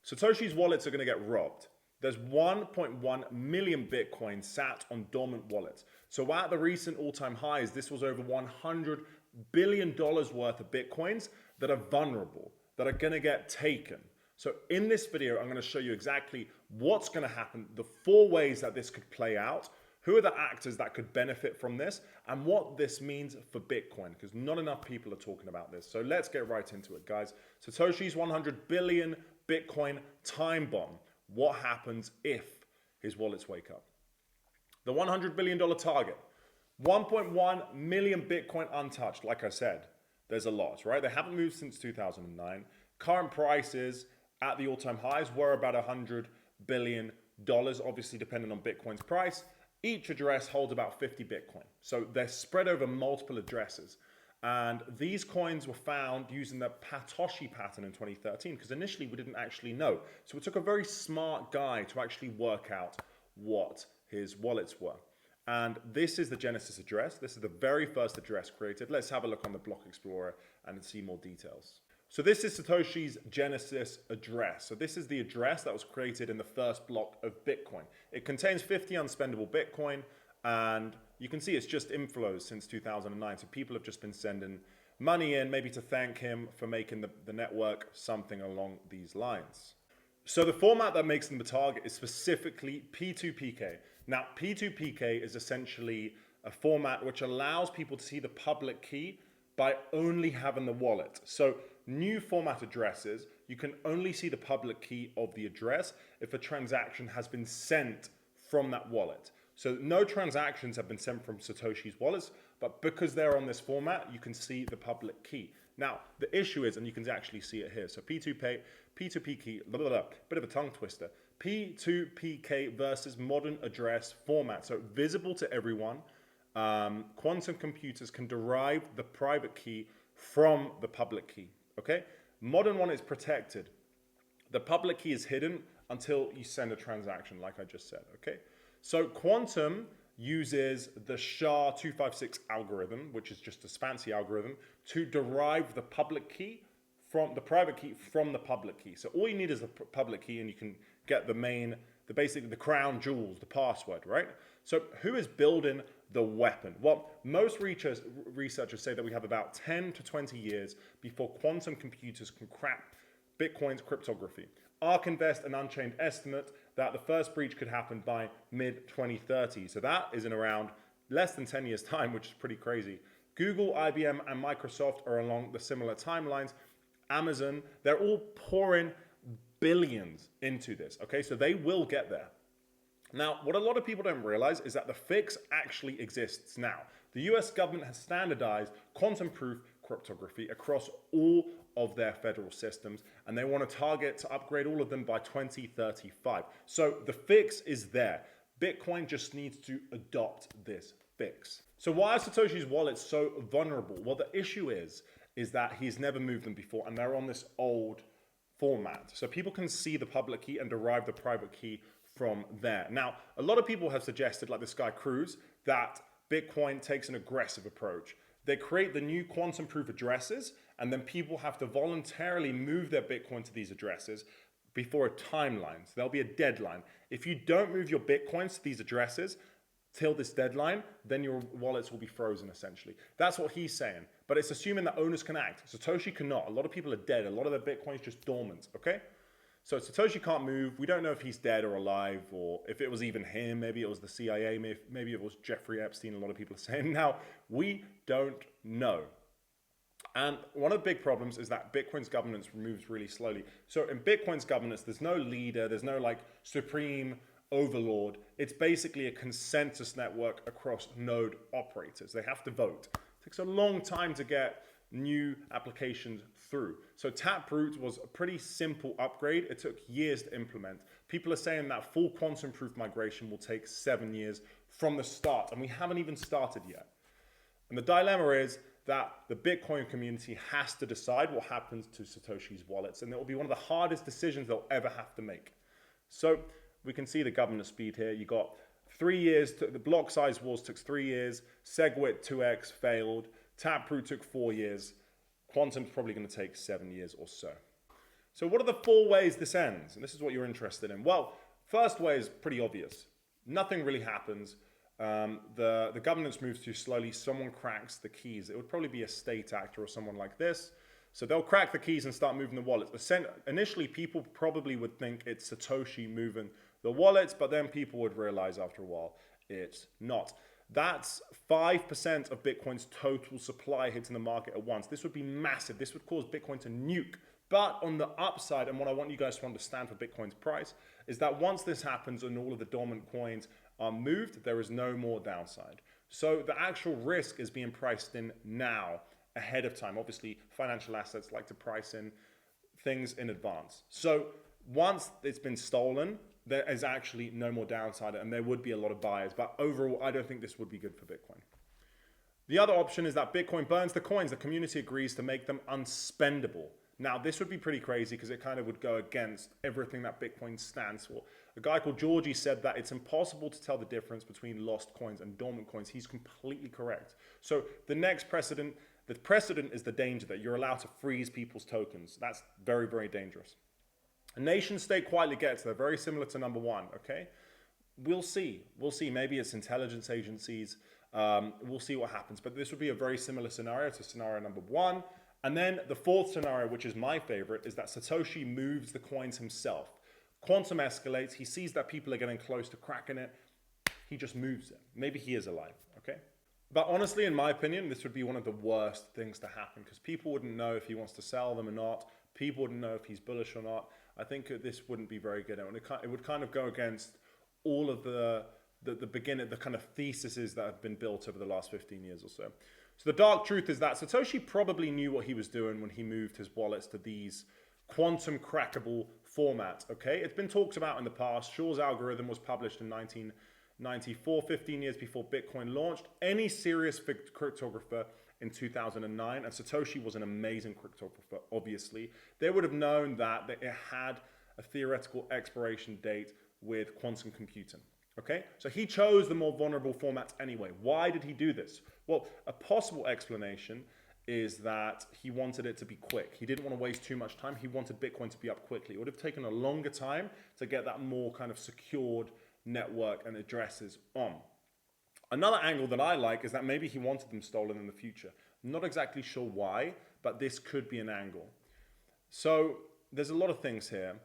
Satoshi's wallets are going to get robbed. There's 1.1 million Bitcoin sat on dormant wallets. So at the recent all-time highs, this was over $100 billion worth of Bitcoins that are vulnerable, that are going to get taken. So in this video, I'm going to show you exactly what's going to happen, the 4 ways that this could play out, who are the actors that could benefit from this, and what this means for Bitcoin, because not enough people are talking about this. So let's get right into it, guys. Satoshi's 100 billion Bitcoin time bomb. What happens if his wallets wake up? The $100 billion target. 1.1 million Bitcoin untouched. Like I said, there's a lot, right? They haven't moved since 2009. Current prices at the all-time highs were about $100 billion, obviously depending on Bitcoin's price. Each address holds about 50 Bitcoin. So they're spread over multiple addresses. And these coins were found using the Satoshi pattern in 2013, because initially we didn't actually know. So it took a very smart guy to actually work out what his wallets were. And this is the Genesis address. This is the very first address created. Let's have a look on the Block Explorer and see more details. So this is Satoshi's Genesis address. So this is the address that was created in the first block of Bitcoin. It contains 50 unspendable Bitcoin, and you can see it's just inflows since 2009. So people have just been sending money in, maybe to thank him for making the network, something along these lines. So the format that makes them the target is specifically P2PK. Now, P2PK is essentially a format which allows people to see the public key by only having the wallet. So new format addresses, you can only see the public key of the address if a transaction has been sent from that wallet. So no transactions have been sent from Satoshi's wallets, but because they're on this format, you can see the public key. Now, the issue is, and you can actually see it here, so P2PK, bit of a tongue twister, P2PK versus modern address format. So visible to everyone, quantum computers can derive the private key from the public key, okay? Modern one is protected. The public key is hidden until you send a transaction, like I just said, okay? So quantum uses the SHA-256 algorithm, which is just a fancy algorithm, to derive the public key from the private key from the public key. So all you need is the public key, and you can get basically the crown jewels, the password, right? So who is building the weapon? Well, most researchers say that we have about 10 to 20 years before quantum computers can crack Bitcoin's cryptography. ARK Invest and Unchained estimate that the first breach could happen by mid-2030. So that is in around less than 10 years' time, which is pretty crazy. Google, IBM, and Microsoft are along the similar timelines. Amazon, they're all pouring billions into this, okay? So they will get there. Now, what a lot of people don't realize is that the fix actually exists now. The US government has standardized quantum-proof cryptography across all of their federal systems, and they want to target to upgrade all of them by 2035. So the fix is there. Bitcoin just needs to adopt this fix. So why are Satoshi's wallets so vulnerable? Well, the issue is that he's never moved them before, and they're on this old format. So people can see the public key and derive the private key from there. Now, a lot of people have suggested, like this guy Cruz, that Bitcoin takes an aggressive approach. They create the new quantum-proof addresses, and then people have to voluntarily move their Bitcoin to these addresses before a timeline. So there'll be a deadline. If you don't move your Bitcoins to these addresses till this deadline, then your wallets will be frozen, essentially. That's what he's saying. But it's assuming that owners can act. Satoshi cannot. A lot of people are dead. A lot of their Bitcoin is just dormant, okay? So Satoshi can't move. We don't know if he's dead or alive, or if it was even him. Maybe it was the CIA. Maybe it was Jeffrey Epstein. A lot of people are saying now. We don't know. And one of the big problems is that Bitcoin's governance moves really slowly. So in Bitcoin's governance, there's no leader. There's no like supreme overlord. It's basically a consensus network across node operators. They have to vote. It takes a long time to get new applications through. So Taproot was a pretty simple upgrade. It took years to implement. People are saying that full quantum-proof migration will take 7 years from the start, and we haven't even started yet. And the dilemma is that the Bitcoin community has to decide what happens to Satoshi's wallets, and it will be one of the hardest decisions they'll ever have to make. So we can see the governance speed here. You got 3 years, the block size wars took 3 years, SegWit 2x failed, Taproot took 4 years, Quantum's probably going to take 7 years or so. So what are the 4 ways this ends? And this is what you're interested in. Well, first way is pretty obvious. Nothing really happens. The governance moves too slowly. Someone cracks the keys. It would probably be a state actor or someone like this. So they'll crack the keys and start moving the wallets. Initially, people probably would think it's Satoshi moving the wallets, but then people would realize after a while it's not. That's 5% of Bitcoin's total supply hitting the market at once. This would be massive. This would cause Bitcoin to nuke. But on the upside, and what I want you guys to understand for Bitcoin's price, is that once this happens and all of the dormant coins are moved, there is no more downside. So the actual risk is being priced in now, ahead of time. Obviously, financial assets like to price in things in advance. So once it's been stolen, there is actually no more downside, and there would be a lot of buyers. But overall, I don't think this would be good for Bitcoin. The other option is that Bitcoin burns the coins. The community agrees to make them unspendable. Now, this would be pretty crazy because it kind of would go against everything that Bitcoin stands for. A guy called Georgie said that it's impossible to tell the difference between lost coins and dormant coins. He's completely correct. So the next precedent, the precedent is the danger that you're allowed to freeze people's tokens. That's very, very dangerous. A nation state quietly gets there, very similar to number 1, okay? We'll see. We'll see. Maybe it's intelligence agencies. We'll see what happens. But this would be a very similar scenario to scenario number 1. And then the 4th scenario, which is my favorite, is that Satoshi moves the coins himself. Quantum escalates. He sees that people are getting close to cracking it. He just moves it. Maybe he is alive, okay? But honestly, in my opinion, this would be one of the worst things to happen because people wouldn't know if he wants to sell them or not. People wouldn't know if he's bullish or not. I think this wouldn't be very good. It would kind of go against all of the kind of theses that have been built over the last 15 years or so. So the dark truth is that Satoshi probably knew what he was doing when he moved his wallets to these quantum crackable formats, okay? It's been talked about in the past. Shor's algorithm was published in 1994, 15 years before Bitcoin launched. Any serious cryptographer in 2009, and Satoshi was an amazing cryptographer, obviously, they would have known that it had a theoretical expiration date with quantum computing. Okay, so he chose the more vulnerable formats anyway. Why did he do this? Well, a possible explanation is that he wanted it to be quick. He didn't want to waste too much time. He wanted Bitcoin to be up quickly. It would have taken a longer time to get that more kind of secured network and addresses on. Another angle that I like is that maybe he wanted them stolen in the future. I'm not exactly sure why, but this could be an angle. So there's a lot of things here.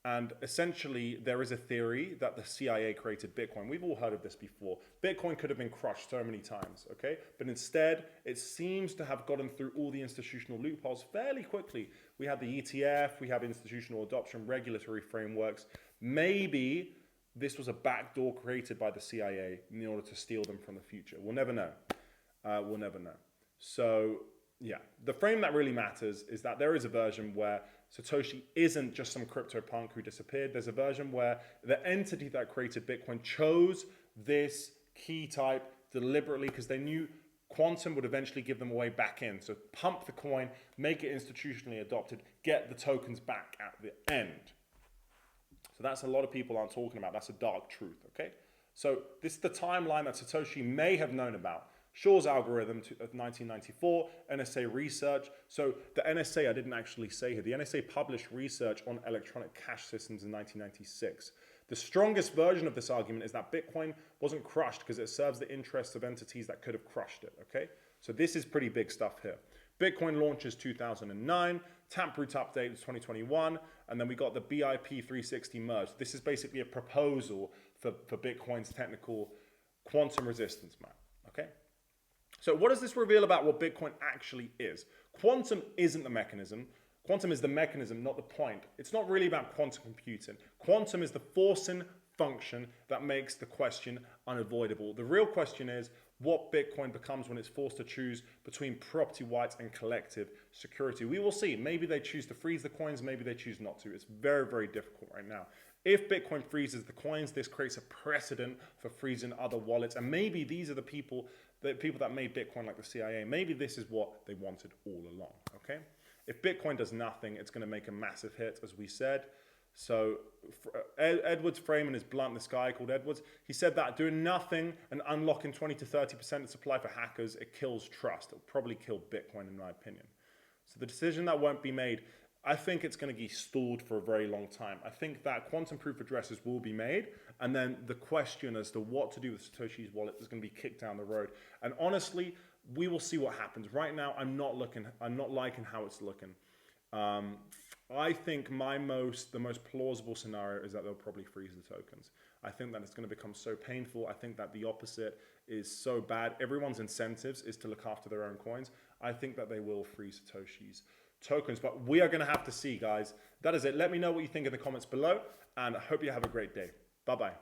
And essentially, there is a theory that the CIA created Bitcoin. We've all heard of this before. Bitcoin could have been crushed so many times, okay? But instead, it seems to have gotten through all the institutional loopholes fairly quickly. We had the ETF, we have institutional adoption, regulatory frameworks. Maybe this was a backdoor created by the CIA in order to steal them from the future. We'll never know. We'll never know. So, yeah, the frame that really matters is that there is a version where Satoshi isn't just some crypto punk who disappeared. There's a version where the entity that created Bitcoin chose this key type deliberately because they knew quantum would eventually give them a way back in. So pump the coin, make it institutionally adopted, get the tokens back at the end. So that's a lot of people aren't talking about. That's a dark truth, okay? So this is the timeline that Satoshi may have known about. Shor's algorithm of 1994, NSA research. So the NSA, I didn't actually say here, the NSA published research on electronic cash systems in 1996. The strongest version of this argument is that Bitcoin wasn't crushed because it serves the interests of entities that could have crushed it, okay? So this is pretty big stuff here. Bitcoin launches 2009, Taproot update was 2021, and then we got the BIP 360 merge. This is basically a proposal for Bitcoin's technical quantum resistance map, okay? So what does this reveal about what Bitcoin actually is? Quantum isn't the mechanism. Quantum is the mechanism, not the point. It's not really about quantum computing. Quantum is the forcing function that makes the question unavoidable. The real question is what Bitcoin becomes when it's forced to choose between property rights and collective security. We will see. Maybe they choose to freeze the coins. Maybe they choose not to. It's very, very difficult right now. If Bitcoin freezes the coins, this creates a precedent for freezing other wallets. And maybe these are the people that made Bitcoin, like the CIA. Maybe this is what they wanted all along, okay? If Bitcoin does nothing, it's going to make a massive hit, as we said. So Edwards' framing is blunt. This guy called Edwards, he said that doing nothing and unlocking 20 to 30% of supply for hackers, it kills trust. It'll probably kill Bitcoin, in my opinion. So the decision that won't be made I think it's going to be stalled for a very long time. I think that quantum proof addresses will be made, and then the question as to what to do with Satoshi's wallet is going to be kicked down the road. And honestly, we will see what happens. Right now, I'm not liking how it's looking. I think the most plausible scenario is that they'll probably freeze the tokens. I think that it's going to become so painful. I think that the opposite is so bad. Everyone's incentives is to look after their own coins. I think that they will freeze Satoshi's tokens, but we are going to have to see, guys. That is it. Let me know what you think in the comments below, and I hope you have a great day. Bye-bye.